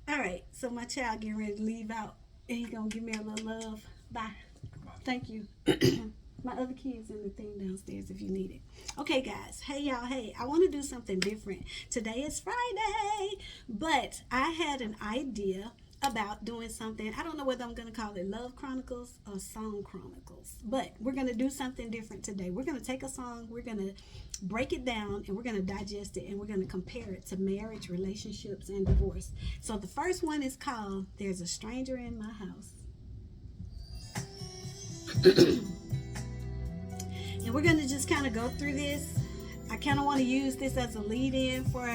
All right, so my child getting ready to leave out, and he gonna give me a little love. Bye. Thank you. My other kids in the thing downstairs if you need it. Okay, guys. Hey, y'all. Hey, I want to do something different. Today is Friday, but I had an idea about doing something. I don't know whether I'm going to call it Love Chronicles or Song Chronicles, but we're going to do something different today. We're going to take a song, we're going to break it down, and we're going to digest it, and we're going to compare it to marriage, relationships, and divorce. So the first one is called There's a Stranger in My House. And we're going to just kind of go through this. I kind of want to use this as a lead in for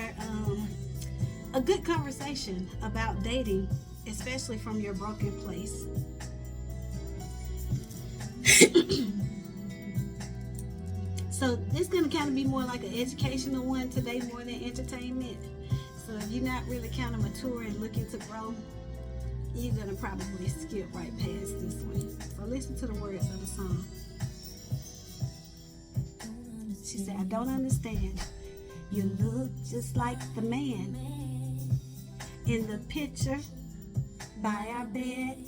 a good conversation about dating, especially from your broken place. So this is going to kind of be more like an educational one today, more than entertainment. So if you're not really kind of mature and looking to grow, you're going to probably skip right past this one. So listen to the words of the song. She said, I don't understand. You look just like the man in the picture by our bed.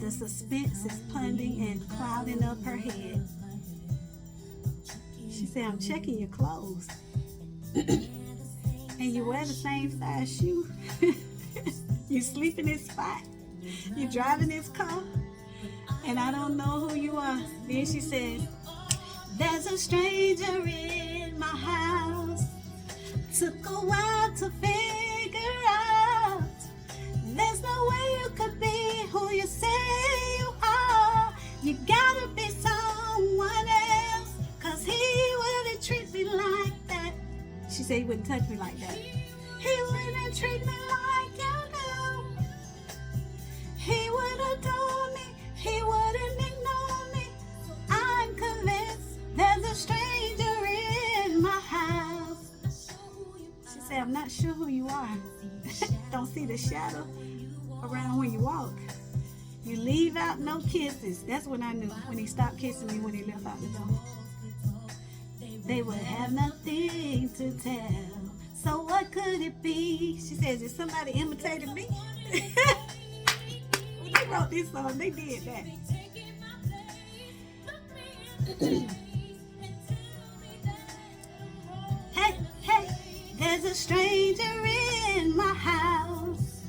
The suspense is punding and clouding up her head. She said, I'm checking your clothes. And you wear the same size shoe. You sleep in this spot. You drive in this car. And I don't know who you are. Then she says, there's a stranger in my house. Took a while to figure out. There's no way you could be who you say you are. You gotta be someone else, 'cause he wouldn't treat me like that. She said he wouldn't touch me like that. He wouldn't treat me like you do. He would adore me. He wouldn't ignore me. I'm convinced there's a stranger in my house. She said, I'm not sure who you are. Don't see the shadow around when you walk. You leave out no kisses. That's when I knew, when he stopped kissing me when he left out the door. They would have nothing to tell. So what could it be? She says, is somebody imitating me? When they wrote this song, they did that. Hey, hey, there's a stranger in my house.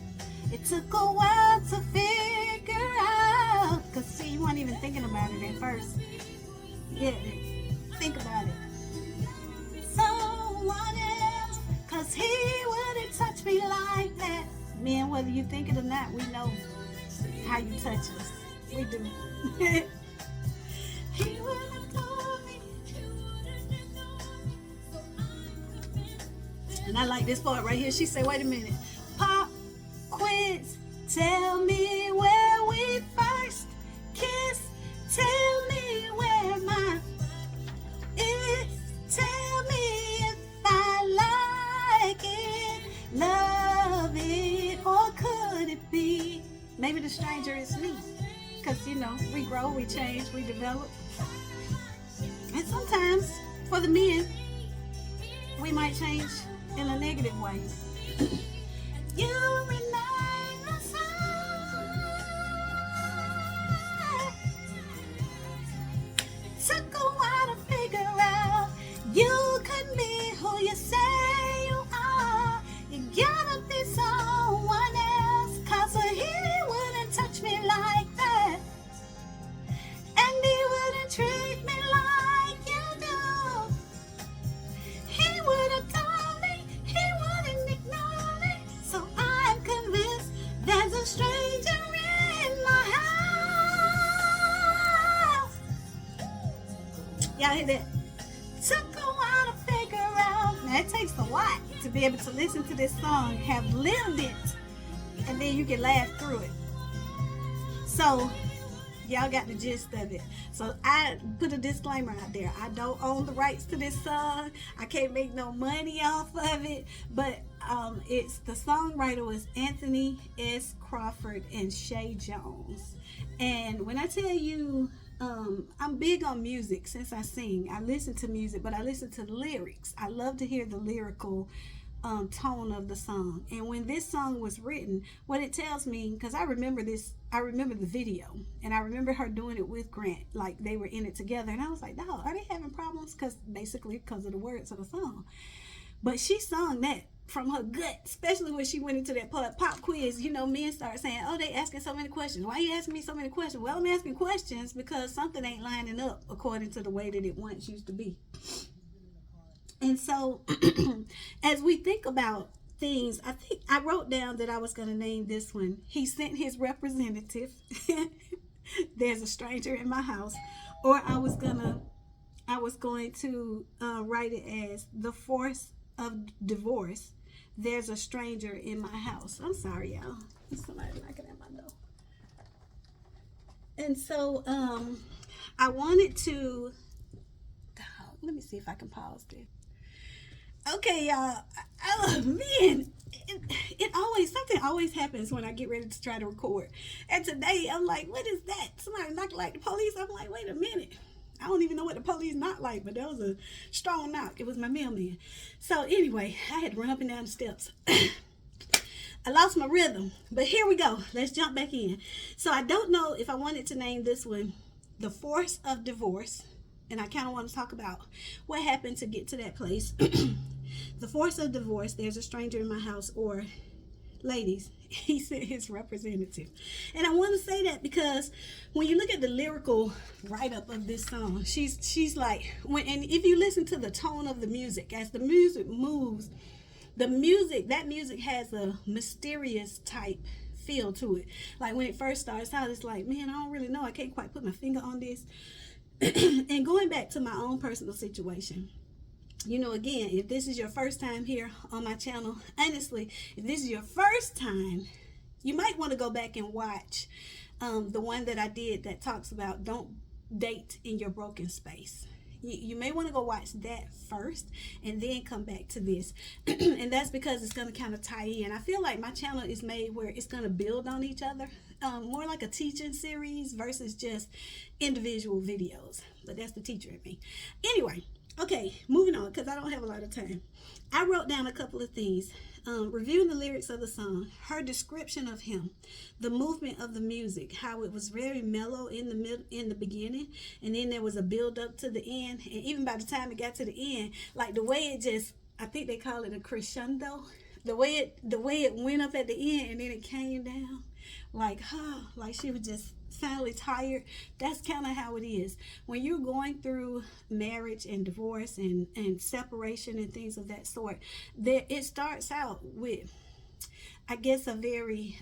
It took a while to figure out. 'Cause see, you weren't even thinking about it at first. Yeah, think about it. Someone else, 'cause he wouldn't touch me like that. Men, whether you think it or not, we know how you touch us. We do. He wouldn't adore me. And I like this part right here. She said, wait a minute. Pop quiz, tell me where we first kissed. Tell me where my is. Tell me if I like it, love it, or could it be? Maybe the stranger is me. Because, you know, we grow, we change, we develop. And sometimes, for the men, we might change in a negative way. You remain the same. Took a while to figure out you could be who you say you are. You gotta be someone else, 'cause he wouldn't touch me like that. And he wouldn't treat me like you do. He would adore me. He wouldn't ignore me. So I'm convinced there's a stranger in my house. Y'all hear that? Took a while to figure out. Now it takes a lot to be able to listen to this song, have lived it, and then you can laugh through it. So y'all got the gist of it. So I put a disclaimer out there. I don't own the rights to this song. I can't make no money off of it. But it's the songwriter was Anthony S. Crawford and Shay Jones. And when I tell you, I'm big on music since I sing. I listen to music, but I listen to lyrics. I love to hear the lyrical tone of the song. And when this song was written, what it tells me, because I remember the video, and I remember her doing it with Grant, like they were in it together, and I was like, no, are they having problems? Because of the words of the song. But she sung that from her gut, especially when she went into that pop quiz. You know, men start saying, oh, they asking so many questions. Why are you asking me so many questions? Well, I'm asking questions because something ain't lining up according to the way that it once used to be. And so as we think about things, I think I wrote down that I was going to name this one, He Sent His Representative. There's a stranger in my house. Or I was going to write it as The Force of Divorce. There's a stranger in my house. I'm sorry, y'all. There's somebody knocking at my door. And so I wanted to, let me see if I can pause this. Okay, y'all. Man, something always happens when I get ready to try to record. And today, I'm like, what is that? Somebody knocked like the police. I'm like, wait a minute. I don't even know what the police knocked like, but that was a strong knock. It was my mailman. So anyway, I had to run up and down the steps. I lost my rhythm, but here we go. Let's jump back in. So I don't know if I wanted to name this one The Force of Divorce. And I kind of want to talk about what happened to get to that place. The Force of Divorce, There's a Stranger in My House, or ladies, He Sent His Representative. And I want to say that because when you look at the lyrical write-up of this song, she's like, and if you listen to the tone of the music, as the music moves, that music has a mysterious type feel to it. Like when it first starts out, it's like, man, I don't really know. I can't quite put my finger on this. And going back to my own personal situation, you know, again, if this is your first time here on my channel, honestly, if this is your first time, you might want to go back and watch the one that I did that talks about don't date in your broken space. You may want to go watch that first and then come back to this. And that's because it's going to kind of tie in. I feel like my channel is made where it's going to build on each other. More like a teaching series versus just individual videos. But that's the teacher in me. Anyway, okay, moving on because I don't have a lot of time. I wrote down a couple of things. Reviewing the lyrics of the song, her description of him, the movement of the music, how it was very mellow in the beginning, and then there was a build up to the end, and even by the time it got to the end, like the way it just, I think they call it a crescendo, the way it went up at the end and then it came down, like she was just finally tired. That's kind of how it is when you're going through marriage and divorce and separation and things of that sort. It starts out with, I guess, a very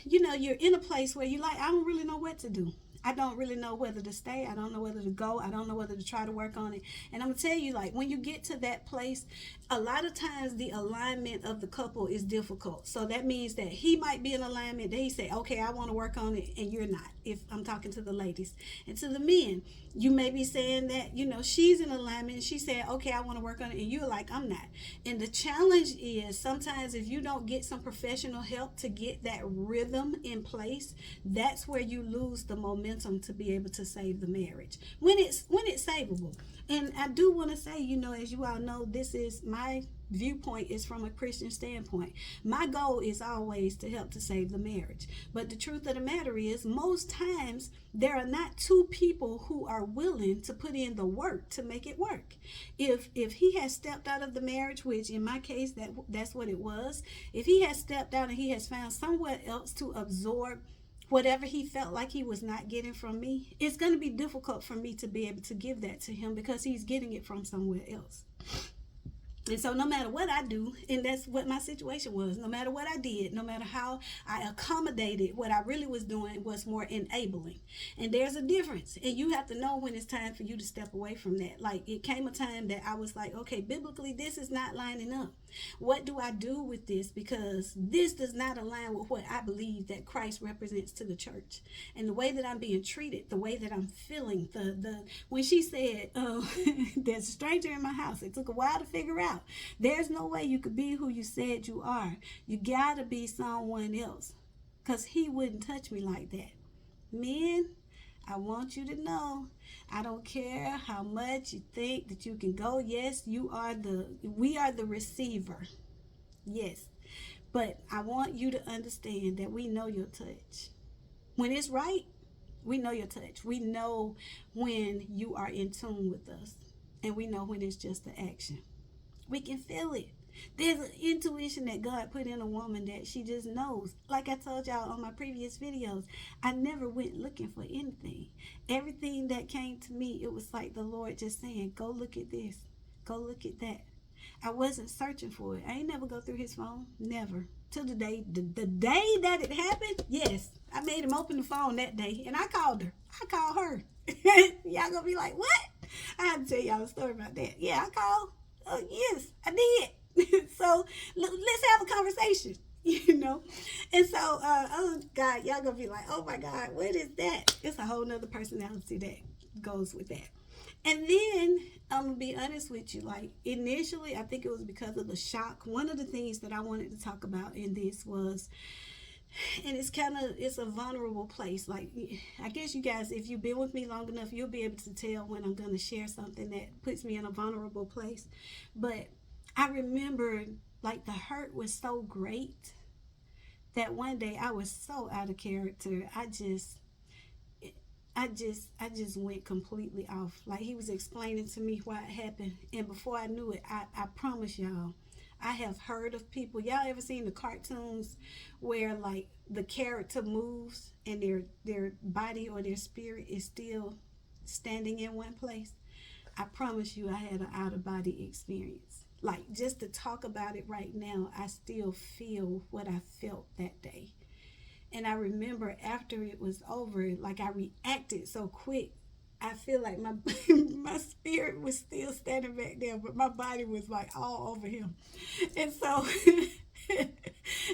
you're in a place where you're like, I don't really know what to do. I don't really know whether to stay. I don't know whether to go. I don't know whether to try to work on it. And I'm going to tell you, like, when you get to that place, a lot of times the alignment of the couple is difficult. So that means that he might be in alignment that he say, okay, I want to work on it, and you're not, if I'm talking to the ladies. And to the men, you may be saying that, you know, she's in alignment and she said, okay, I want to work on it, and you're like, I'm not. And the challenge is sometimes if you don't get some professional help to get that rhythm in place, that's where you lose the momentum to be able to save the marriage when it's savable. And I do want to say, you know, as you all know, this is my viewpoint is from a Christian standpoint. My goal is always to help to save the marriage. But the truth of the matter is, most times there are not two people who are willing to put in the work to make it work. If he has stepped out of the marriage, which in my case that's what it was, if he has stepped out and he has found somewhere else to absorb whatever he felt like he was not getting from me, it's going to be difficult for me to be able to give that to him because he's getting it from somewhere else. And so no matter what I do, and that's what my situation was, no matter what I did, no matter how I accommodated, what I really was doing was more enabling. And there's a difference. And you have to know when it's time for you to step away from that. Like, it came a time that I was like, okay, biblically, this is not lining up. What do I do with this? Because this does not align with what I believe that Christ represents to the church. And the way that I'm being treated, the way that I'm feeling, when she said, there's a stranger in my house, it took a while to figure out. There's no way you could be who you said you are. You gotta be someone else, because he wouldn't touch me like that. Men, I want you to know, I don't care how much you think that you can go. Yes, we are the receiver. Yes. But I want you to understand that we know your touch. When it's right, we know your touch. We know when you are in tune with us. And we know when it's just the action. We can feel it. There's an intuition that God put in a woman that she just knows. Like I told y'all on my previous videos, I never went looking for anything. Everything that came to me, it was like the Lord just saying, go look at this. Go look at that. I wasn't searching for it. I ain't never go through his phone. Never. Till the day that it happened, yes. I made him open the phone that day and I called her. I called her. Y'all gonna be like, what? I have to tell y'all a story about that. Yeah, I called. Yes, I did. So let's have a conversation, you know. And so, oh God, y'all gonna be like, oh my God, what is that? It's a whole nother personality that goes with that. And then I'm gonna be honest with you, like initially, I think it was because of the shock. One of the things that I wanted to talk about in this was, and it's a vulnerable place. Like, I guess you guys, if you've been with me long enough, you'll be able to tell when I'm gonna share something that puts me in a vulnerable place. But I remember, like, the hurt was so great that one day I was so out of character. I just went completely off. Like, he was explaining to me what happened, and before I knew it, I promise y'all, I have heard of people. Y'all ever seen the cartoons where like the character moves and their body or their spirit is still standing in one place? I promise you, I had an out of body experience. Like, just to talk about it right now, I still feel what I felt that day. And I remember after it was over, like, I reacted so quick. I feel like my my spirit was still standing back there, but my body was like all over him. And so,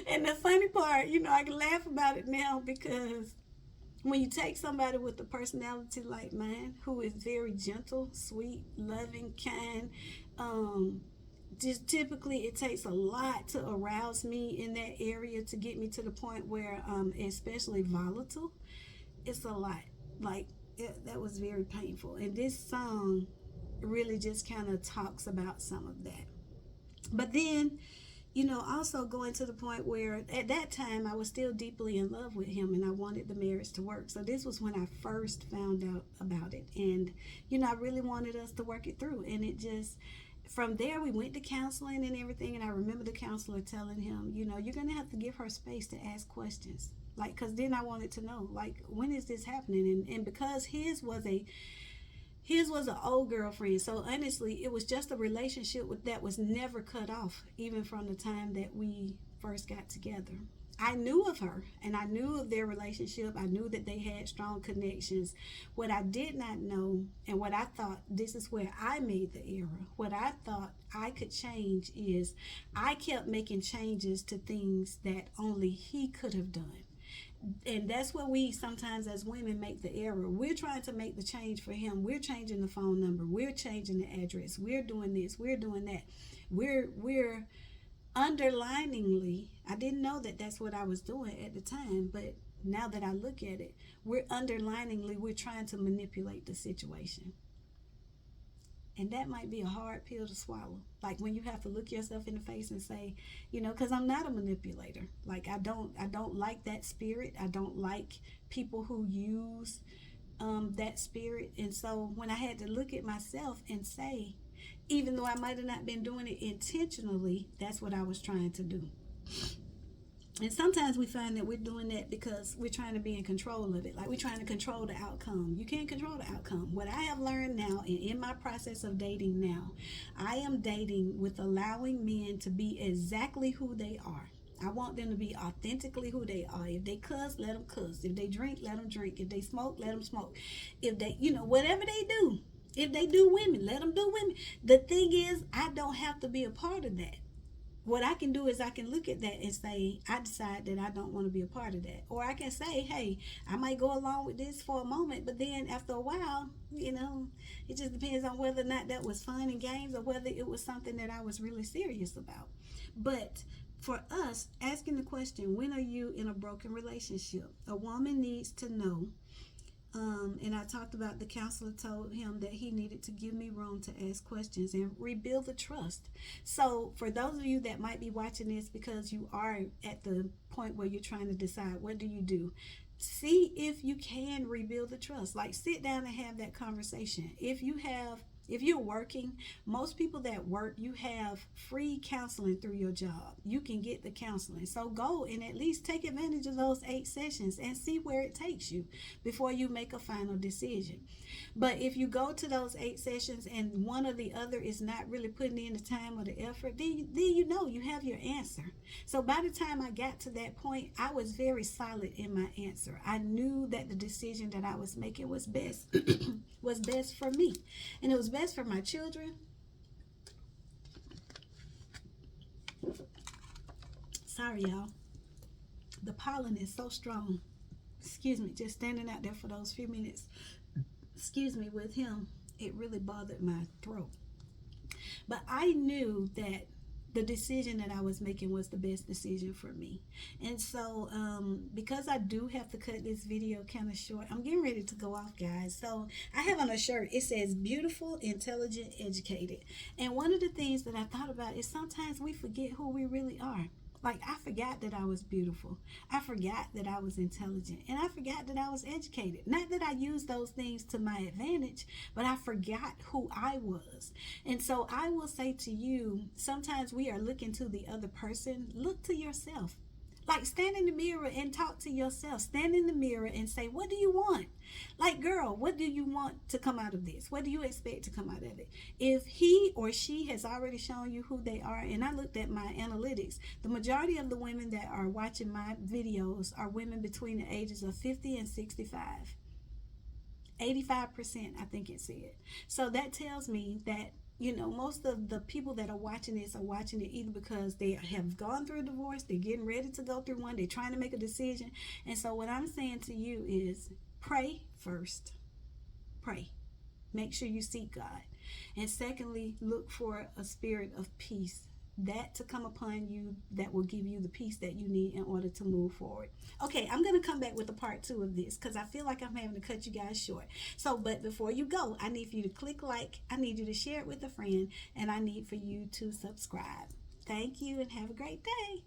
and the funny part, I can laugh about it now because when you take somebody with a personality like mine, who is very gentle, sweet, loving, kind, um, just typically it takes a lot to arouse me in that area to get me to the point where especially volatile. It's a lot. Like, that was very painful, and this song really just kind of talks about some of that. But then, also going to the point where at that time I was still deeply in love with him and I wanted the marriage to work. So this was when I first found out about it, and I really wanted us to work it through. And it just, from there, we went to counseling and everything. And I remember the counselor telling him, you're going to have to give her space to ask questions. Like, because then I wanted to know, like, when is this happening? And because his was an old girlfriend. So honestly, it was just a relationship that was never cut off, even from the time that we first got together. I knew of her and I knew of their relationship. I knew that they had strong connections. What I did not know, and what I thought, this is where I made the error. What I thought I could change is I kept making changes to things that only he could have done. And that's where we sometimes as women make the error. We're trying to make the change for him. We're changing the phone number. We're changing the address. We're doing this. We're doing that. We're underliningly, I didn't know that that's what I was doing at the time, but now that I look at it, we're trying to manipulate the situation. And that might be a hard pill to swallow. Like, when you have to look yourself in the face and say, because I'm not a manipulator. Like, I don't like that spirit. I don't like people who use that spirit. And so when I had to look at myself and say, even though I might have not been doing it intentionally, that's what I was trying to do. And sometimes we find that we're doing that because we're trying to be in control of it. Like, we're trying to control the outcome. You can't control the outcome. What I have learned now, and in my process of dating now, I am dating with allowing men to be exactly who they are. I want them to be authentically who they are. If they cuss, let them cuss. If they drink, let them drink. If they smoke, let them smoke. If they, whatever they do. If they do women, let them do women. The thing is, I don't have to be a part of that. What I can do is I can look at that and say, I decide that I don't want to be a part of that. Or I can say, hey, I might go along with this for a moment, but then after a while, it just depends on whether or not that was fun and games or whether it was something that I was really serious about. But for us, asking the question, when are you in a broken relationship? A woman needs to know And I talked about the counselor told him that he needed to give me room to ask questions and rebuild the trust. So, for those of you that might be watching this because you are at the point where you're trying to decide what do you do, see if you can rebuild the trust. Like, sit down and have that conversation. If you're working, most people that work, you have free counseling through your job. You can get the counseling. So go and at least take advantage of those 8 sessions and see where it takes you before you make a final decision. But if you go to those 8 sessions and one or the other is not really putting in the time or the effort, then you know you have your answer. So by the time I got to that point, I was very solid in my answer. I knew that the decision that I was making was best was best for me. And it was best for my children. Sorry, y'all. The pollen is so strong. Excuse me, just standing out there for those few minutes. Excuse me, with him, it really bothered my throat. But I knew that the decision that I was making was the best decision for me. And so because I do have to cut this video kind of short, I'm getting ready to go off, guys. So I have on a shirt, it says beautiful, intelligent, educated. And one of the things that I thought about is sometimes we forget who we really are. Like, I forgot that I was beautiful. I forgot that I was intelligent. And I forgot that I was educated. Not that I used those things to my advantage, but I forgot who I was. And so I will say to you, sometimes we are looking to the other person. Look to yourself. Like, stand in the mirror and talk to yourself. Stand in the mirror and say, what do you want? Like, girl, what do you want to come out of this? What do you expect to come out of it? If he or she has already shown you who they are, and I looked at my analytics, the majority of the women that are watching my videos are women between the ages of 50 and 65. 85%, I think it said. So that tells me that, you know, most of the people that are watching this are watching it either because they have gone through a divorce, they're getting ready to go through one, they're trying to make a decision. And so what I'm saying to you is pray first. Pray. Make sure you seek God. And secondly, look for a spirit of peace, that to come upon you, that will give you the peace that you need in order to move forward. Okay, I'm going to come back with a part 2 of this because I feel like I'm having to cut you guys short. So, but before you go, I need for you to click like, I need you to share it with a friend, and I need for you to subscribe. Thank you and have a great day.